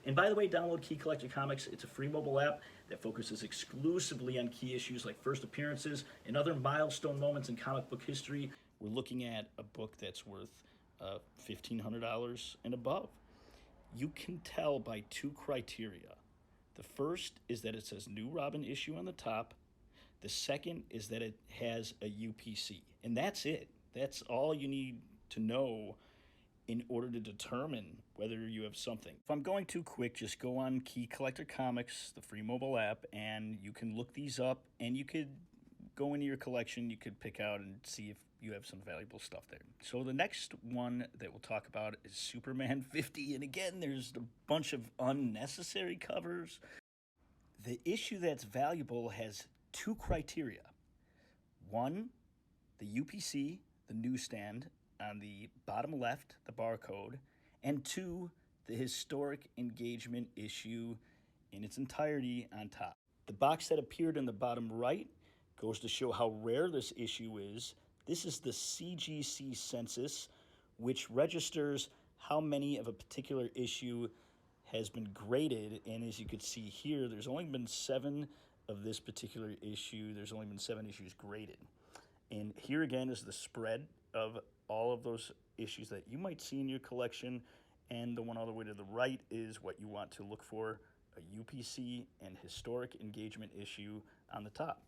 And by the way, download Key Collector Comics. It's a free mobile app that focuses exclusively on key issues like first appearances and other milestone moments in comic book history. We're looking at a book that's worth $1,500 and above. You can tell by two criteria. The first is that it says New Robin issue on the top. The second is that it has a UPC. And that's it. That's all you need to know in order to determine whether you have something. If I'm going too quick, just go on Key Collector Comics, the free mobile app, and you can look these up, and you could go into your collection, you could pick out and see if you have some valuable stuff there. So the next one that we'll talk about is Superman 50, and again, there's a bunch of unnecessary covers. The issue that's valuable has two criteria. One, the UPC, the newsstand, on the bottom left, the barcode, and two, the historic engagement issue in its entirety on top. The box that appeared in the bottom right goes to show how rare this issue is. This is the CGC census, which registers how many of a particular issue has been graded, and as you can see here, there's only been 7 of this particular issue. There's only been 7 issues graded. And here again is the spread of all of those issues that you might see in your collection, and the one all the way to the right is what you want to look for, a UPC and historic engagement issue on the top.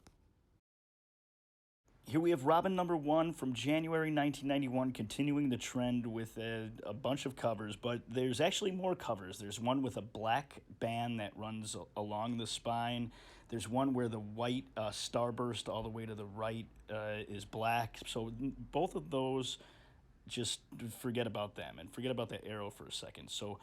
Here we have Robin #1 from January 1991, continuing the trend with a bunch of covers, but there's actually more covers. There's one with a black band that runs along the spine. There's one where the white starburst all the way to the right is black. So both of those, just forget about them and forget about that arrow for a second. So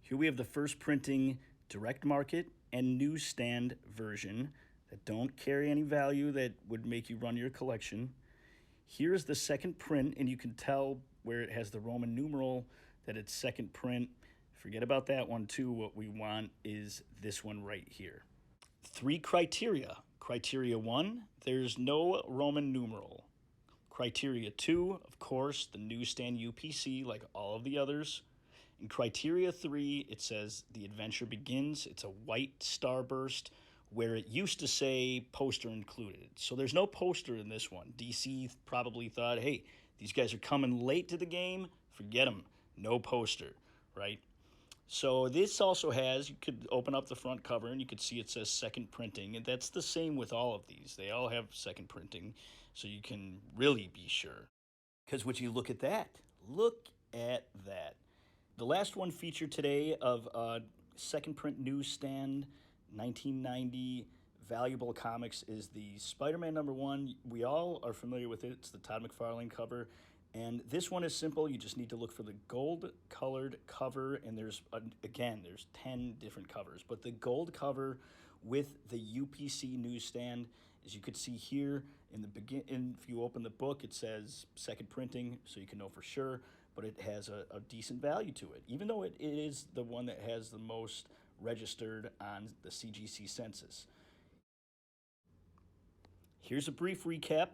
here we have the first printing, direct market and newsstand version that don't carry any value that would make you run your collection. Here's the second print, and you can tell where it has the Roman numeral that it's second print. Forget about that one too. What we want is this one right here. 3 criteria. Criteria 1, there's no Roman numeral. Criteria 2, of course, the newsstand UPC like all of the others. In criteria 3, it says the adventure begins. It's a white starburst where it used to say poster included. So there's no poster in this one. DC probably thought, hey, these guys are coming late to the game. Forget them. No poster, right? So this also has, you could open up the front cover and you could see it says second printing. And that's the same with all of these. They all have second printing, so you can really be sure. Because would you look at that? Look at that. The last one featured today of second print newsstand 1990 valuable comics is the Spider-Man #1. We all are familiar with it. It's the Todd McFarlane cover. And this one is simple. You just need to look for the gold-colored cover, and there's 10 different covers. But the gold cover with the UPC newsstand, as you could see here in the if you open the book, it says second printing, so you can know for sure. But it has a decent value to it, even though it is the one that has the most registered on the CGC census. Here's a brief recap.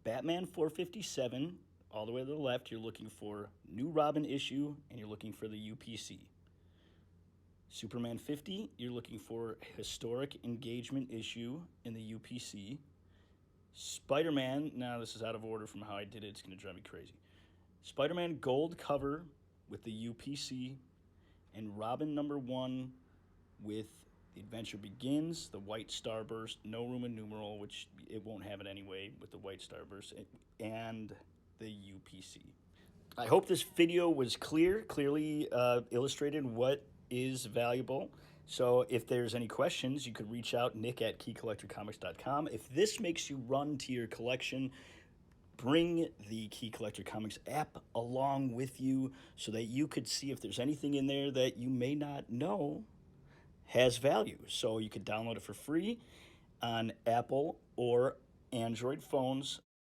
Batman 457, all the way to the left, you're looking for New Robin issue, and you're looking for the UPC. Superman 50, you're looking for historic engagement issue in the UPC. Spider-Man, now this is out of order from how I did it, it's going to drive me crazy. Spider-Man gold cover with the UPC, and Robin #1 with The Adventure Begins, the white starburst, no Roman numeral, which it won't have it anyway with the white starburst, and the UPC. I hope this video was clearly illustrated what is valuable. So if there's any questions, you could reach out, nick@keycollectorcomics.com. If this makes you run to your collection, bring the Key Collector Comics app along with you so that you could see if there's anything in there that you may not know has value. So you could download it for free on Apple or Android phones.